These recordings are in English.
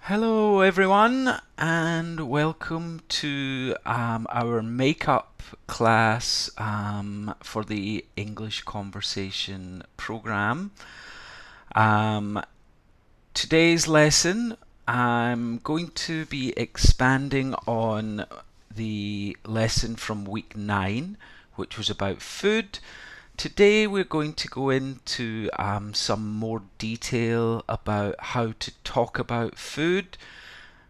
Hello, everyone, and welcome to our makeup class for the English Conversation program. Um, Today's lesson, I'm going to be expanding on the lesson from week 9, which was about food. Today we're going to go into some more detail about how to talk about food,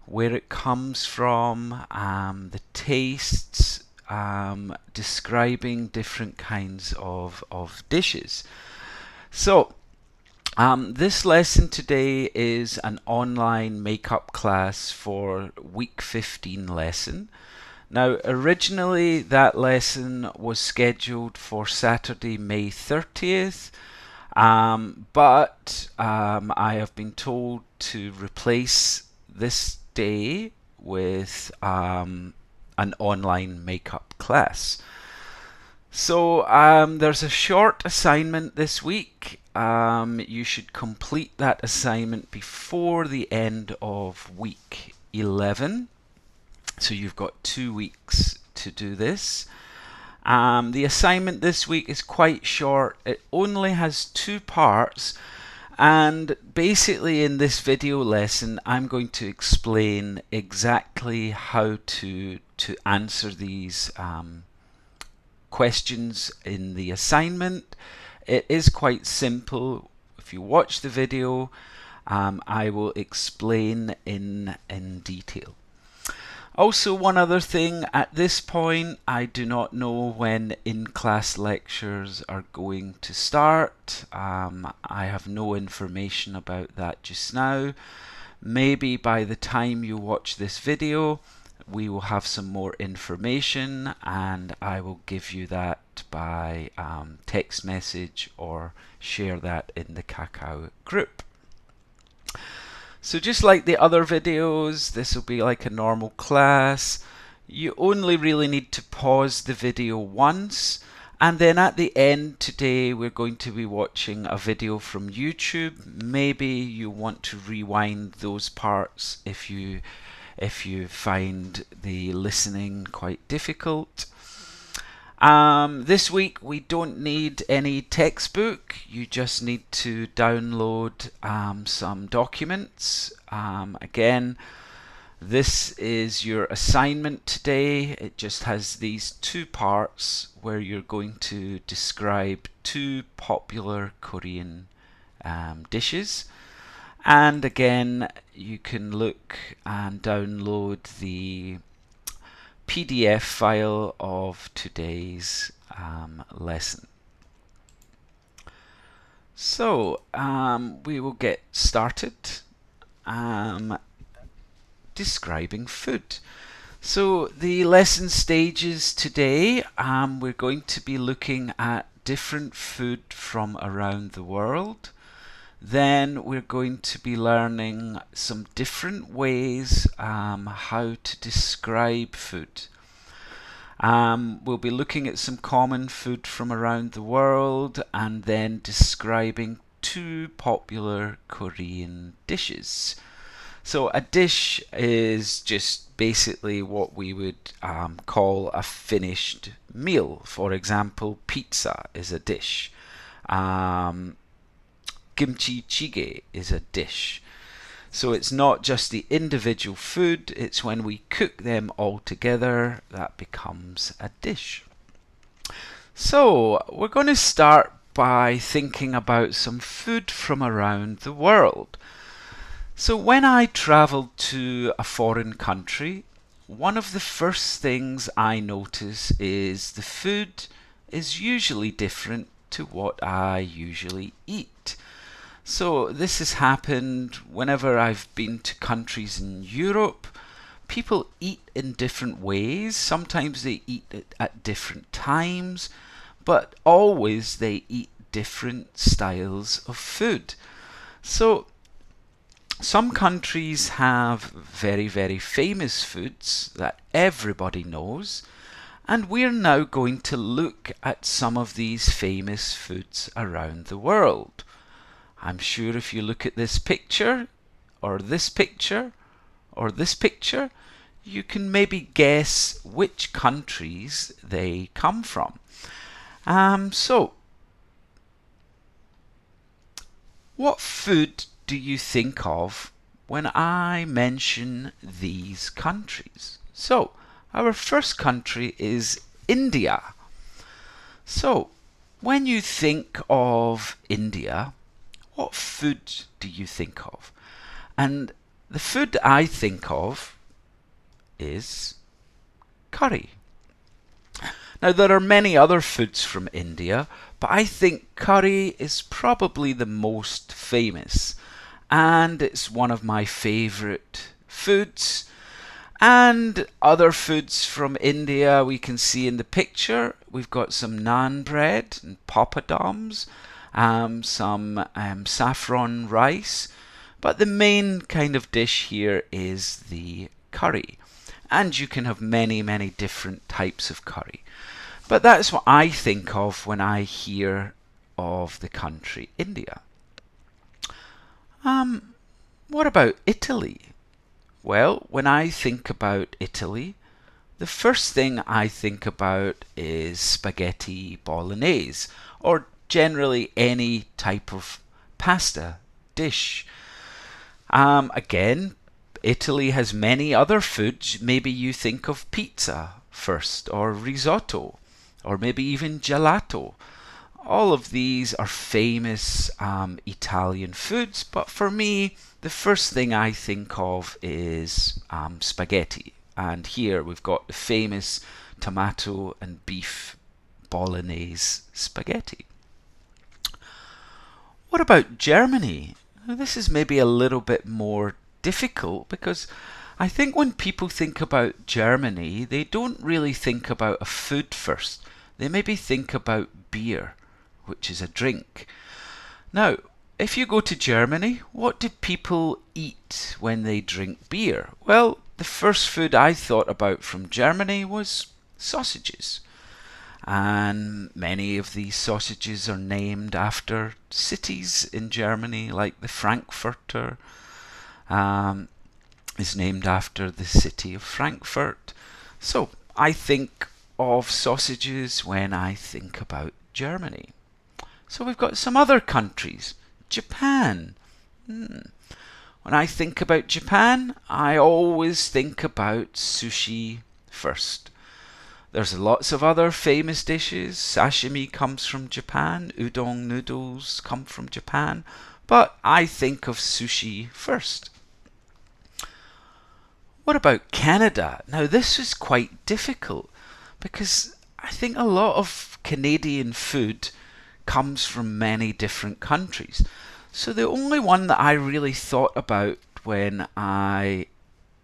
where it comes from, the tastes, describing different kinds of dishes. So, this lesson today is an online makeup class for week 15 lesson. Now, originally that lesson was scheduled for Saturday, May 30th, but I have been told to replace this day with an online makeup class. So there's a short assignment this week. You should complete that assignment before the end of week 11. So you've got 2 weeks to do this. The assignment this week is quite short. It only has 2 parts. And basically in this video lesson, I'm going to explain exactly how to answer these questions in the assignment. It is quite simple. If you watch the video, I will explain in detail. Also, one other thing, at this point I do not know when in-class lectures are going to start. I have no information about that just now. Maybe by the time you watch this video we will have some more information and I will give you that by text message or share that in the Kakao group. So just like the other videos, this will be like a normal class. You only really need to pause the video once, and then at the end today we're going to be watching a video from YouTube. Maybe you want to rewind those parts if you find the listening quite difficult. This week we don't need any textbook. You just need to download some documents. Again, this is your assignment today. It just has these 2 parts where you're going to describe 2 popular Korean dishes. And again, you can look and download the PDF file of today's lesson. So we will get started describing food. So the lesson stages today, we're going to be looking at different food from around the world. Then we're going to be learning some different ways how to describe food. We'll be looking at some common food from around the world and then describing 2 popular Korean dishes. So a dish is just basically what we would call a finished meal. For example, pizza is a dish. Kimchi jjigae is a dish. So it's not just the individual food, it's when we cook them all together that becomes a dish. So we're going to start by thinking about some food from around the world. So when I travel to a foreign country, one of the first things I notice is the food is usually different to what I usually eat. So this has happened whenever I've been to countries in Europe. People eat in different ways. Sometimes they eat it at different times, but always they eat different styles of food. So some countries have very, very famous foods that everybody knows, and we're now going to look at some of these famous foods around the world. I'm sure if you look at this picture or this picture, or this picture, you can maybe guess which countries they come from. So, what food do you think of when I mention these countries? So, our first country is India. So, when you think of India, what food do you think of? And the food I think of is curry. Now, there are many other foods from India, but I think curry is probably the most famous, and it's one of my favourite foods. And other foods from India we can see in the picture. We've got some naan bread and papadums, some saffron rice, but the main kind of dish here is the curry. And you can have many, many different types of curry. But that's what I think of when I hear of the country India. What about Italy? Well, when I think about Italy, the first thing I think about is spaghetti bolognese, or generally any type of pasta dish. Again, Italy has many other foods. Maybe you think of pizza first, or risotto, or maybe even gelato. All of these are famous Italian foods, but for me, the first thing I think of is spaghetti. And here we've got the famous tomato and beef bolognese spaghetti. What about Germany? Now, this is maybe a little bit more difficult because I think when people think about Germany, they don't really think about a food first. They maybe think about beer, which is a drink. Now, if you go to Germany, what do people eat when they drink beer? Well, the first food I thought about from Germany was sausages. And many of these sausages are named after cities in Germany, like the Frankfurter is named after the city of Frankfurt. So I think of sausages when I think about Germany. So we've got some other countries. Japan. When I think about Japan, I always think about sushi first. There's lots of other famous dishes. Sashimi comes from Japan. Udon noodles come from Japan. But I think of sushi first. What about Canada? Now, this is quite difficult because I think a lot of Canadian food comes from many different countries. So the only one that I really thought about when I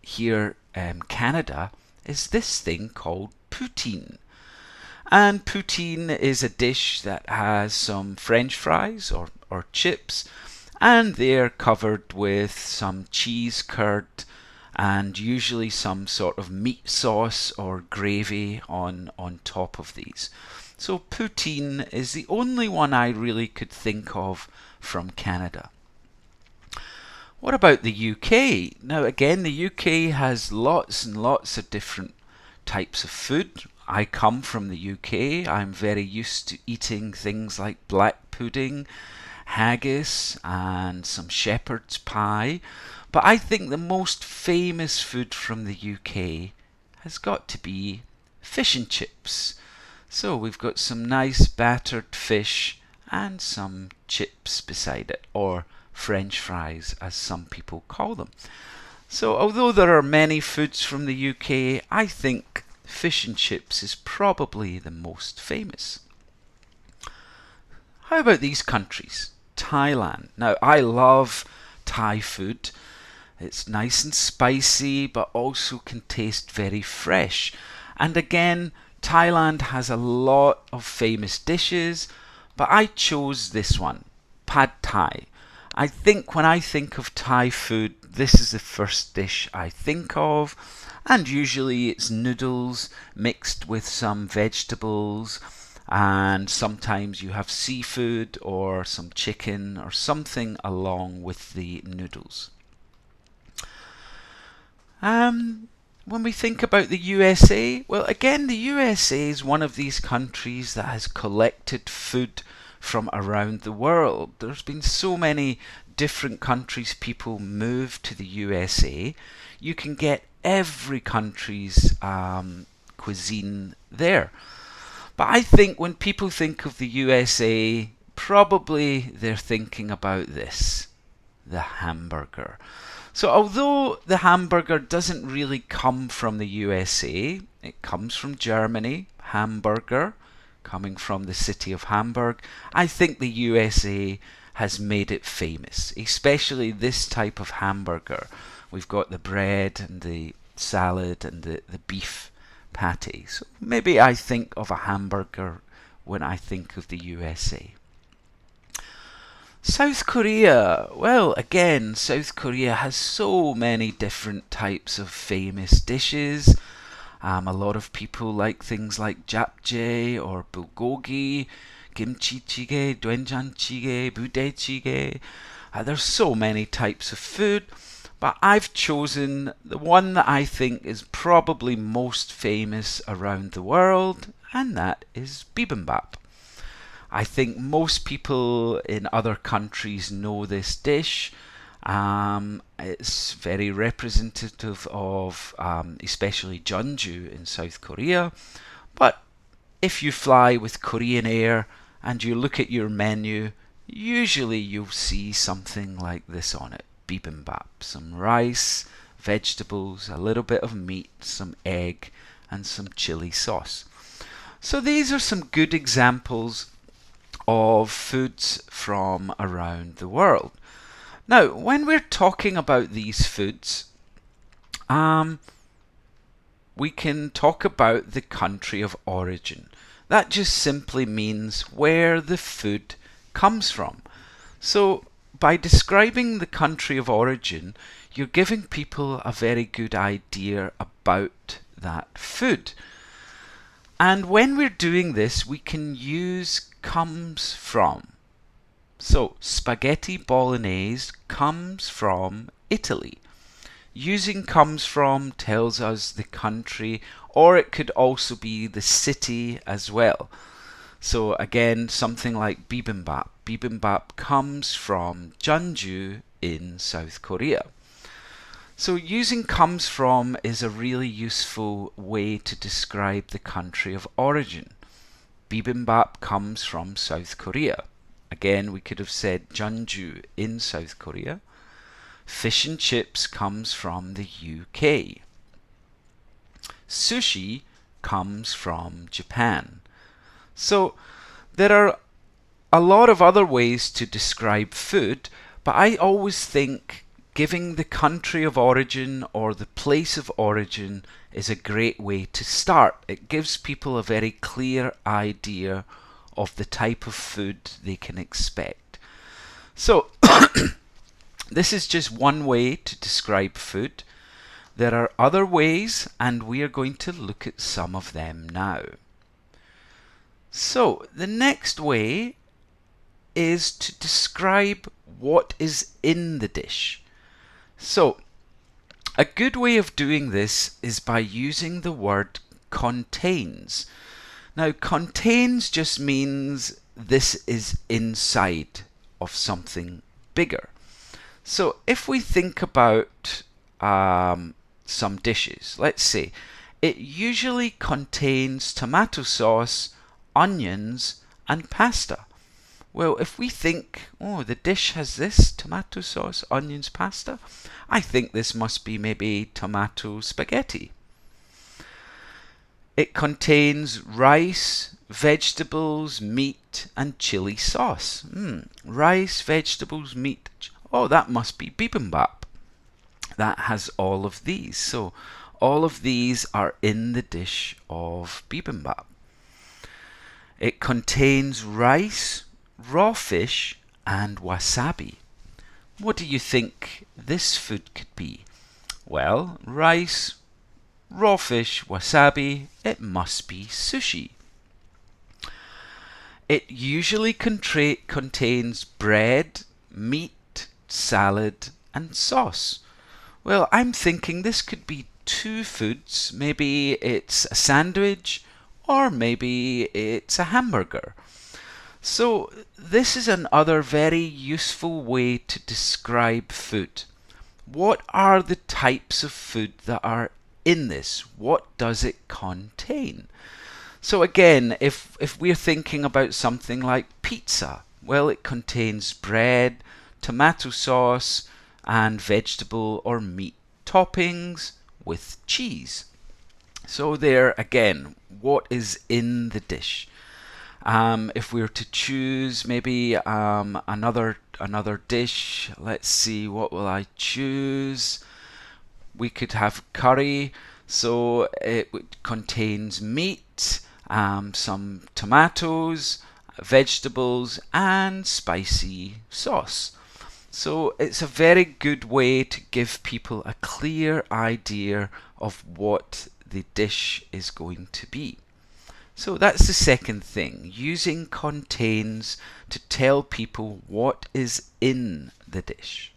hear Canada is this thing called poutine. And poutine is a dish that has some French fries or chips, and they're covered with some cheese curd and usually some sort of meat sauce or gravy on top of these. So poutine is the only one I really could think of from Canada. What about the UK? Now again, the UK has lots and lots of different types of food. I come from the UK. I'm very used to eating things like black pudding, haggis, and some shepherd's pie. But I think the most famous food from the UK has got to be fish and chips. So we've got some nice battered fish and some chips beside it, or French fries as some people call them. So although there are many foods from the UK, I think fish and chips is probably the most famous. How about these countries? Thailand. Now I love Thai food. It's nice and spicy, but also can taste very fresh. And again, Thailand has a lot of famous dishes, but I chose this one, Pad Thai. I think when I think of Thai food, this is the first dish I think of, and usually it's noodles mixed with some vegetables, and sometimes you have seafood or some chicken or something along with the noodles. When we think about the USA, well, again, the USA is one of these countries that has collected food from around the world. There's been so many different countries people move to the USA. You can get every country's cuisine there. But I think when people think of the USA, probably they're thinking about this, the hamburger. So although the hamburger doesn't really come from the USA, it comes from Germany, Hamburger, coming from the city of Hamburg, I think the USA has made it famous, especially this type of hamburger. We've got the bread and the salad and the beef patty. So maybe I think of a hamburger when I think of the USA. South Korea. Well, again, South Korea has so many different types of famous dishes. A lot of people like things like japchae or bulgogi, kimchi jjigae, doenjang jjigae, budae jjigae. There's so many types of food, but I've chosen the one that I think is probably most famous around the world, and that is bibimbap. I think most people in other countries know this dish. It's very representative of especially Jeonju in South Korea. But if you fly with Korean Air and you look at your menu, usually you'll see something like this on it. Bibimbap. Some rice, vegetables, a little bit of meat, some egg, and some chili sauce. So these are some good examples of foods from around the world. Now, when we're talking about these foods, we can talk about the country of origin. That just simply means where the food comes from. So, by describing the country of origin, you're giving people a very good idea about that food. And when we're doing this, we can use comes from. So, spaghetti bolognese comes from Italy. Using comes from tells us the country, or it could also be the city as well. So again, something like bibimbap. Bibimbap comes from Jeonju in South Korea. So using comes from is a really useful way to describe the country of origin. Bibimbap comes from South Korea. Again, we could have said Jeonju in South Korea. Fish and chips comes from the UK. Sushi comes from Japan. So there are a lot of other ways to describe food, but I always think giving the country of origin or the place of origin is a great way to start. It gives people a very clear idea of the type of food they can expect. So this is just one way to describe food. There are other ways, and we are going to look at some of them now. So the next way is to describe what is in the dish. So a good way of doing this is by using the word contains. Now, contains just means this is inside of something bigger. So if we think about some dishes, let's say it usually contains tomato sauce, onions, and pasta. Well, if we think, oh, the dish has this, tomato sauce, onions, pasta, I think this must be maybe tomato spaghetti. It contains rice, vegetables, meat, and chili sauce. Rice, vegetables, meat. Oh, that must be bibimbap. That has all of these. So all of these are in the dish of bibimbap. It contains rice, raw fish, and wasabi. What do you think this food could be? Well, rice, raw fish, wasabi, it must be sushi. It usually contains bread, meat, salad, and sauce. Well, I'm thinking this could be two foods. Maybe it's a sandwich, or maybe it's a hamburger. So this is another very useful way to describe food. What are the types of food that are in this? What does it contain? So again, if we're thinking about something like pizza, well, it contains bread, tomato sauce, and vegetable or meat toppings with cheese. So there again, what is in the dish? If we were to choose maybe another dish, let's see, what will I choose? We could have curry, so it contains meat, some tomatoes, vegetables, and spicy sauce. So it's a very good way to give people a clear idea of what the dish is going to be. So that's the second thing, using contains to tell people what is in the dish.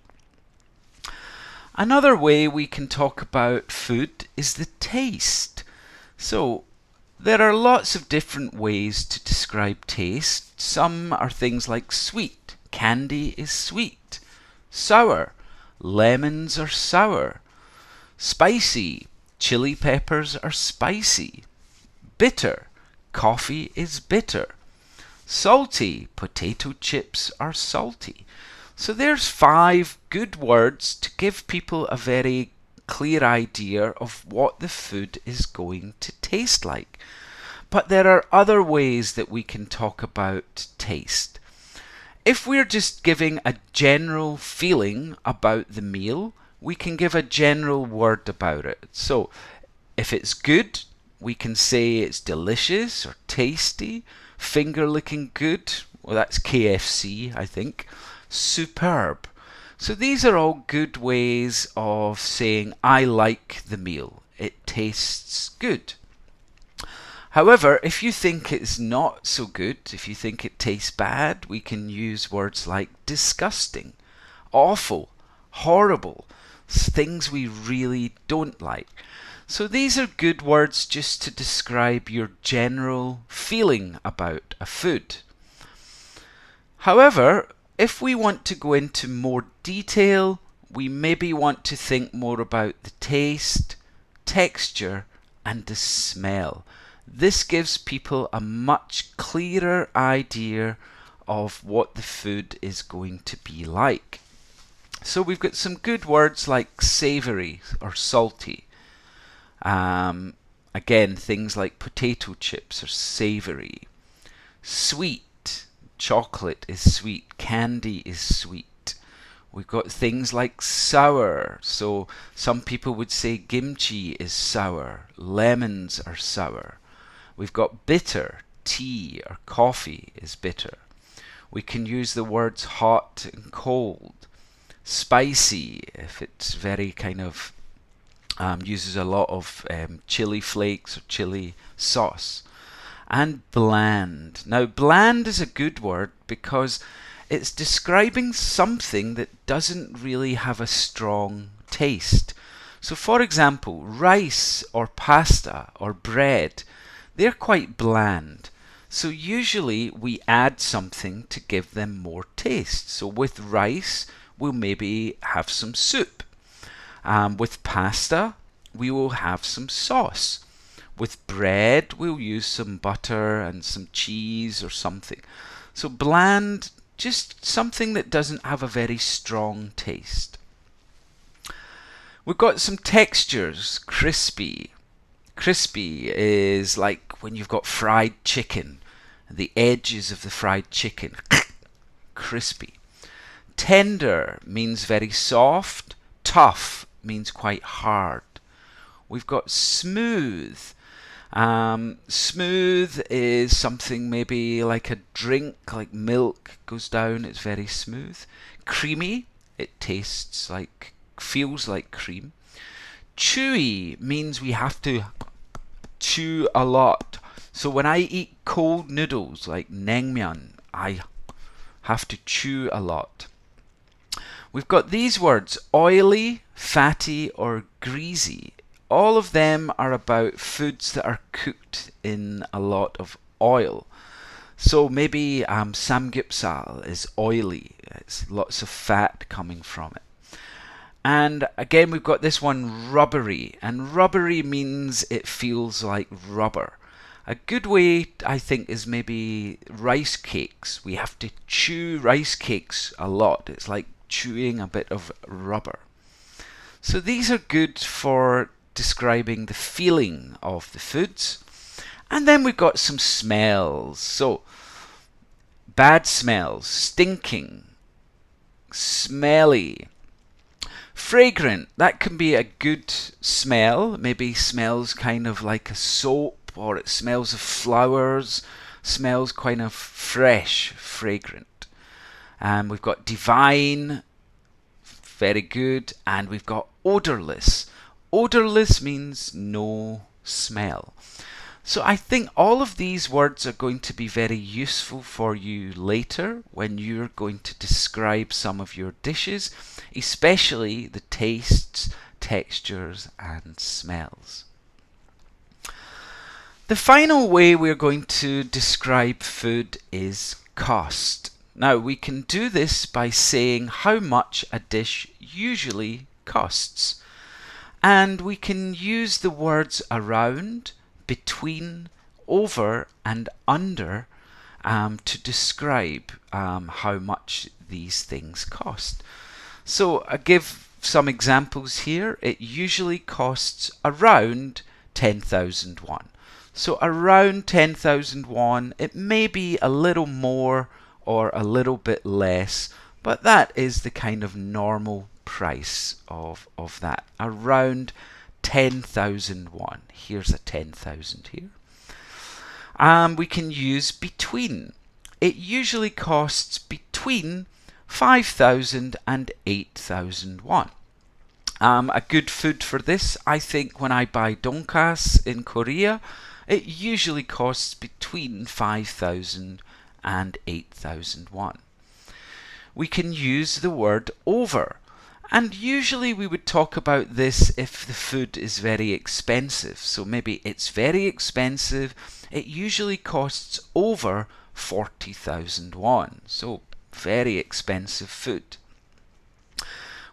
Another way we can talk about food is the taste. So there are lots of different ways to describe taste. Some are things like sweet. Candy is sweet. Sour. Lemons are sour. Spicy. Chili peppers are spicy. Bitter. Coffee is bitter. Salty. Potato chips are salty. So there's 5 good words to give people a very clear idea of what the food is going to taste like. But there are other ways that we can talk about taste. If we're just giving a general feeling about the meal, we can give a general word about it. So if it's good, we can say it's delicious or tasty, finger licking good. Well, that's KFC, I think. Superb. So these are all good ways of saying I like the meal. It tastes good. However, if you think it's not so good, if you think it tastes bad, we can use words like disgusting, awful, horrible, things we really don't like. So these are good words just to describe your general feeling about a food. However, if we want to go into more detail, we maybe want to think more about the taste, texture, and the smell. This gives people a much clearer idea of what the food is going to be like. So we've got some good words like savoury or salty. Again, things like potato chips are savoury. Sweet. Chocolate is sweet. Candy is sweet. We've got things like sour. So some people would say kimchi is sour. Lemons are sour. We've got bitter. Tea or coffee is bitter. We can use the words hot and cold. Spicy, if it's very kind of uses a lot of chili flakes or chili sauce. And bland. Now, bland is a good word because it's describing something that doesn't really have a strong taste. So, for example, rice or pasta or bread, they're quite bland. So usually we add something to give them more taste. So with rice, we'll maybe have some soup. With pasta, we will have some sauce. With bread, we'll use some butter and some cheese or something. So bland, just something that doesn't have a very strong taste. We've got some textures. Crispy. Crispy is like when you've got fried chicken. The edges of the fried chicken. Crispy. Tender means very soft. Tough means quite hard. We've got smooth. Smooth is something maybe like a drink, like milk goes down, it's very smooth. Creamy, it tastes like, feels like cream. Chewy means we have to chew a lot. So when I eat cold noodles like naengmyeon, I have to chew a lot. We've got these words, oily, fatty or greasy. All of them are about foods that are cooked in a lot of oil. So maybe samgyeopsal is oily. It's lots of fat coming from it. And again, we've got this one, rubbery. And rubbery means it feels like rubber. A good way, I think, is maybe rice cakes. We have to chew rice cakes a lot. It's like chewing a bit of rubber. So these are good for describing the feeling of the foods. And then we've got some smells. So bad smells, stinking, smelly, fragrant. That can be a good smell. Maybe smells kind of like a soap, or it smells of flowers, smells kind of fresh, fragrant. And we've got divine, very good. And we've got odorless. Odorless means no smell. So I think all of these words are going to be very useful for you later when you're going to describe some of your dishes, especially the tastes, textures and smells. The final way we're going to describe food is cost. Now we can do this by saying how much a dish usually costs. And we can use the words around, between, over and under to describe how much these things cost. So I give some examples here. It usually costs around 10,000 won. So around 10,000 won, it may be a little more or a little bit less, but that is the kind of normal price of that. Around 10,000 won. Here's a 10,000 here. We can use between. It usually costs between 5,000 and 8,000 won. A good food for this, I think, when I buy donkas in Korea, it usually costs between 5,000 and 8,000 won. We can use the word over. And usually we would talk about this if the food is very expensive. So maybe it's very expensive. It usually costs over 40,000 won. So very expensive food.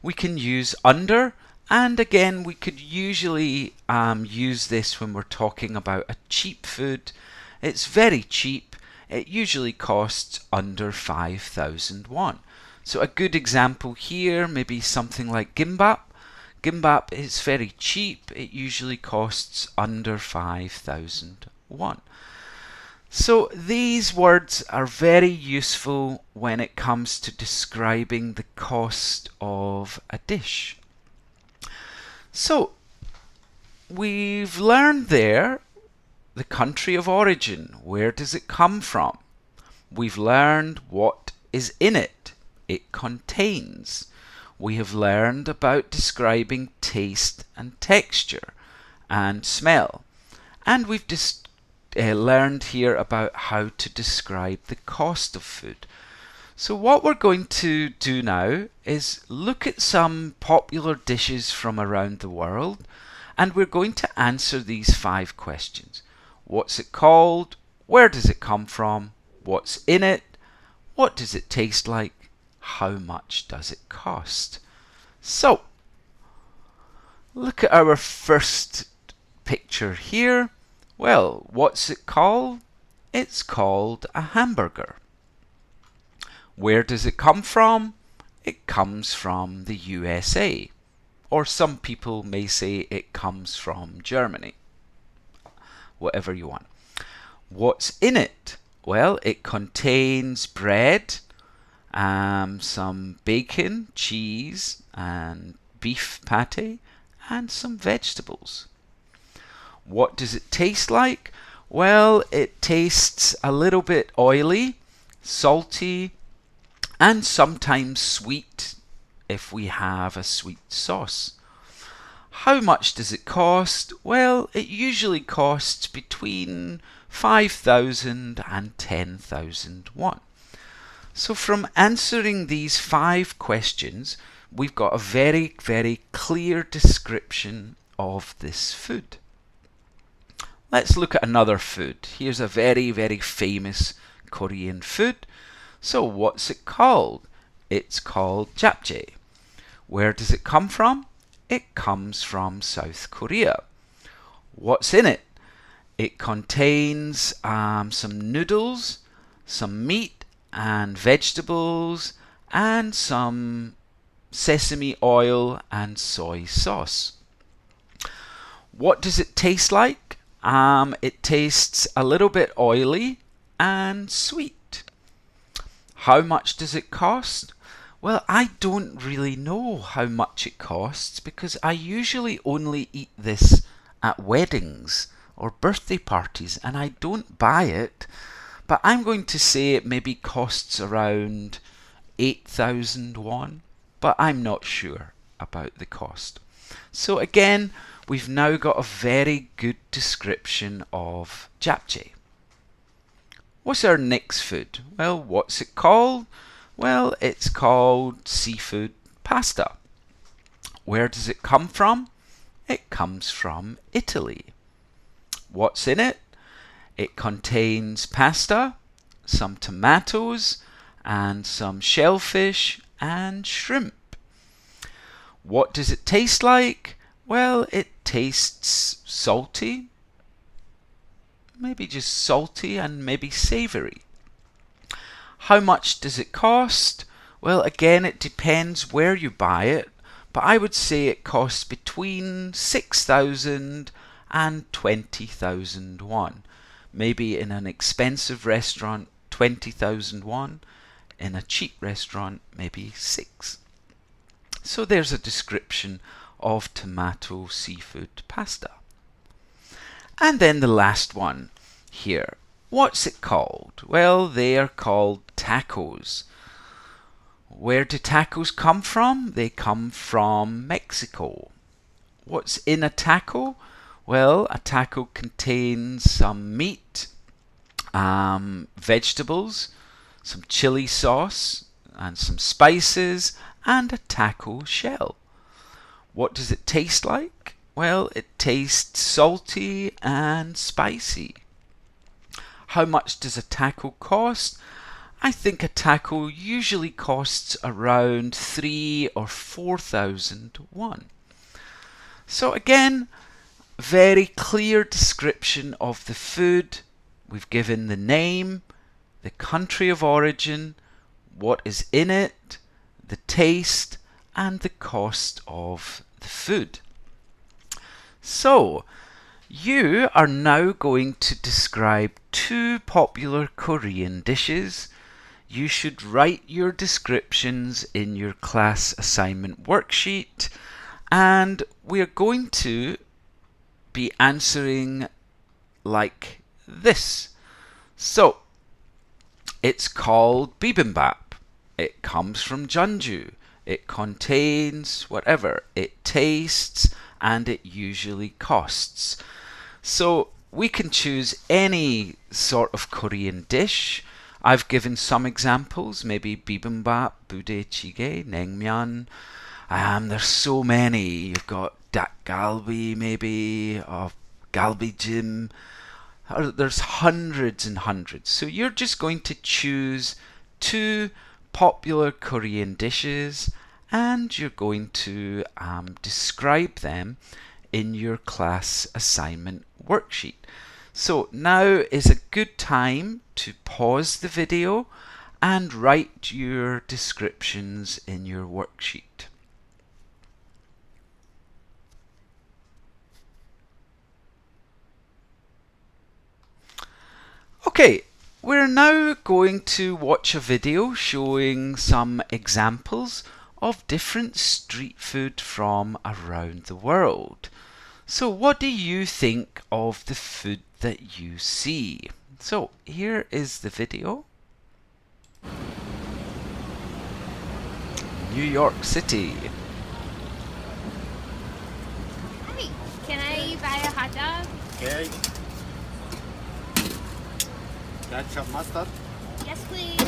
We can use under. And again, we could usually use this when we're talking about a cheap food. It's very cheap. It usually costs under 5,000 won. So a good example here, maybe something like gimbap. Gimbap is very cheap. It usually costs under 5,000 won. So these words are very useful when it comes to describing the cost of a dish. So we've learned there the country of origin. Where does it come from? We've learned what is in it. It contains. We have learned about describing taste and texture and smell. And we've learned here about how to describe the cost of food. So what we're going to do now is look at some popular dishes from around the world, and we're going to answer these 5 questions. What's it called? Where does it come from? What's in it? What does it taste like? How much does it cost? So, look at our first picture here. Well, what's it called? It's called a hamburger. Where does it come from? It comes from the USA. Or some people may say it comes from Germany. Whatever you want. What's in it? Well, it contains bread, some bacon, cheese, and beef pate, and some vegetables. What does it taste like? Well, it tastes a little bit oily, salty, and sometimes sweet if we have a sweet sauce. How much does it cost? Well, it usually costs between 5,000 and 10,000 won. So from answering these 5 questions, we've got a very, very clear description of this food. Let's look at another food. Here's a very, very famous Korean food. So what's it called? It's called japchae. Where does it come from? It comes from South Korea. What's in it? It contains some noodles, some meat and vegetables, and some sesame oil and soy sauce. What does it taste like? It tastes a little bit oily and sweet. How much does it cost? Well, I don't really know how much it costs because I usually only eat this at weddings or birthday parties and I don't buy it, but I'm going to say it maybe costs around 8,000 won, but I'm not sure about the cost. So again, we've now got a very good description of japchae. What's our next food? Well, what's it called? Well, it's called seafood pasta. Where does it come from? It comes from Italy. What's in it? It contains pasta, some tomatoes, and some shellfish and shrimp. What does it taste like? Well, it tastes salty, maybe just salty and maybe savoury. How much does it cost? Well, again, it depends where you buy it, but I would say it costs between 6,000 and 20,000 won. Maybe in an expensive restaurant, 20,000 won. In a cheap restaurant, maybe 6. So there's a description of tomato seafood pasta. And then the last one here. What's it called? Well, they are called tacos. Where do tacos come from? They come from Mexico. What's in a taco? Well, a taco contains some meat, vegetables, some chili sauce, and some spices, and a taco shell. What does it taste like? Well, it tastes salty and spicy. How much does a taco cost? I think a taco usually costs around 3,000 or 4,000 won. So again, very clear description of the food. We've given the name, the country of origin, what is in it, the taste, and the cost of the food. So, you are now going to describe 2 popular Korean dishes. You should write your descriptions in your class assignment worksheet, and we're going to be answering like this. So, it's called bibimbap. It comes from Jeonju. It contains whatever. It tastes and it usually costs. So we can choose any sort of Korean dish. I've given some examples, maybe bibimbap, budae-jjigae, naengmyeon. There's so many. You've got dakgalbi, maybe, or galbijim. There's hundreds and hundreds. So you're just going to choose 2 popular Korean dishes and you're going to describe them in your class assignment worksheet. So now is a good time to pause the video and write your descriptions in your worksheet. Okay, we're now going to watch a video showing some examples of different street food from around the world. So what do you think of the food that you see? So here is the video. New York City. Hi, can I buy a hot dog? Okay. Ketchup, mustard. Yes, please.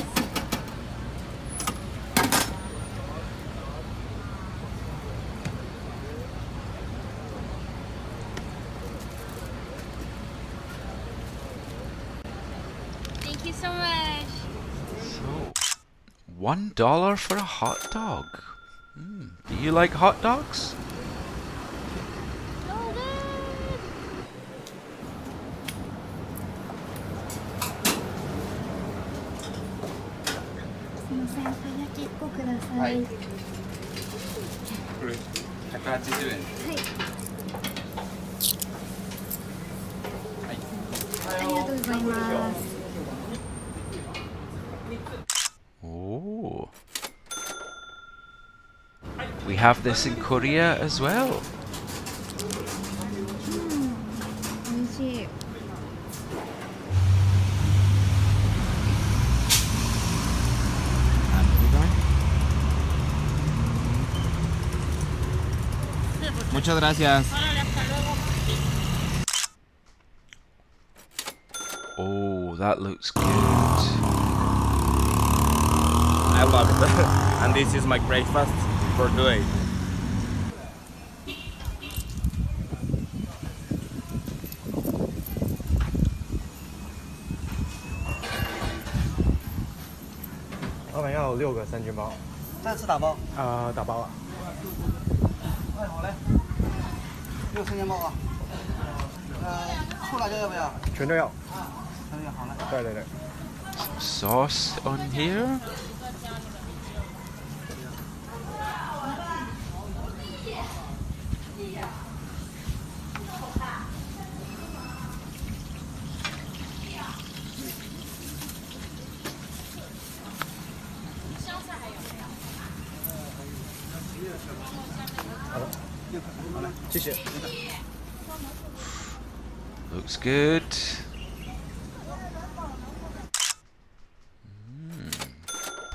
$1 for a hot dog. Do you like hot dogs? Hi. これ180円。Oh. We have this in Korea as well. 美味しい。Muchas gracias. Oh, that looks good. I love it. And this is my breakfast for today. La板要有6个3斤包。再次打包。打包啊。哎，好嘞。6三件包啊。臭辣椒要不要？全都要。全都要，好嘞。对对对。 Sauce on here. Looks good.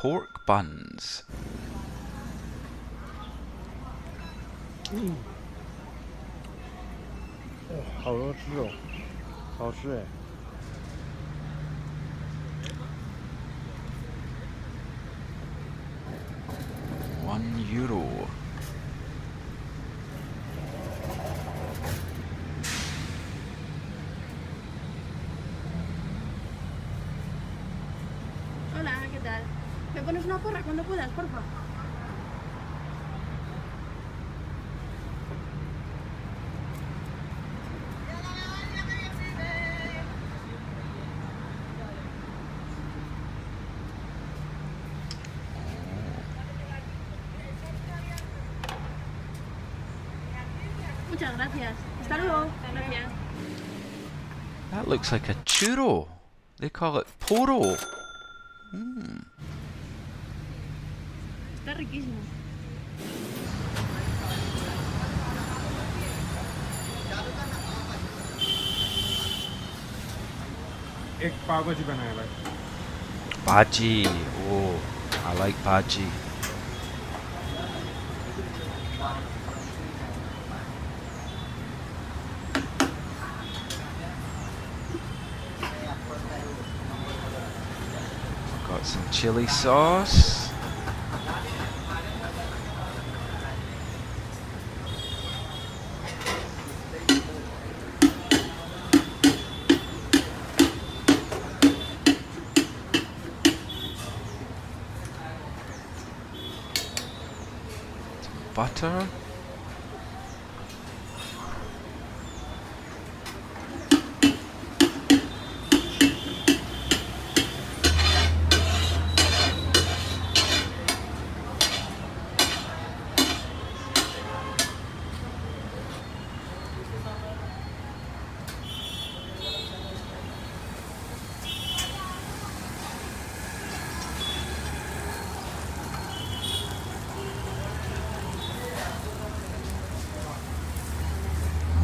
Pork buns. 好多吃哦，好吃哎。€1. Hola, ¿qué tal? ¿Me pones una porra cuando puedas, porfa? Muchas gracias. Hasta luego. Gracias. That looks like a churro. They call it poro. Está riquísimo. एक पाव भाजी बनाया भाई। Bhaji. Oh, I like bhaji. Got some chili sauce. Butter.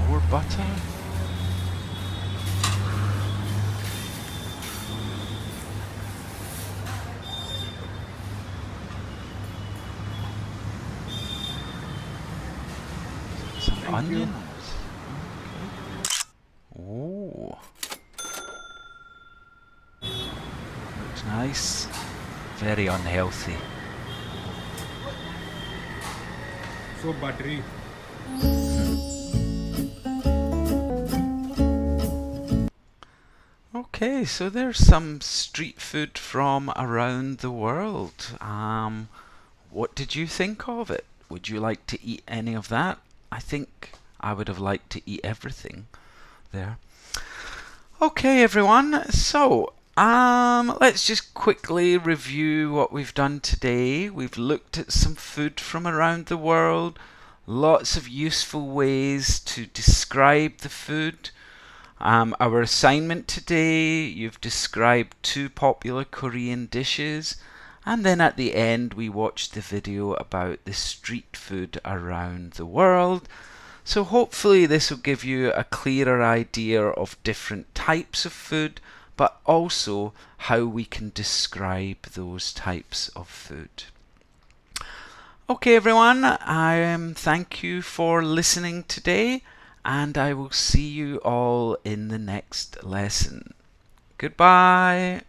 More butter. Some onions. Oh. Looks nice. Very unhealthy. So buttery. Okay. Okay, so there's some street food from around the world. What did you think of it? Would you like to eat any of that? I think I would have liked to eat everything there. Okay, everyone. So, let's just quickly review what we've done today. We've looked at some food from around the world, lots of useful ways to describe the food. Our assignment today, you've described 2 popular Korean dishes, and then at the end we watched the video about the street food around the world. So hopefully this will give you a clearer idea of different types of food, but also how we can describe those types of food. Okay, everyone, thank you for listening today, and I will see you all in the next lesson. Goodbye.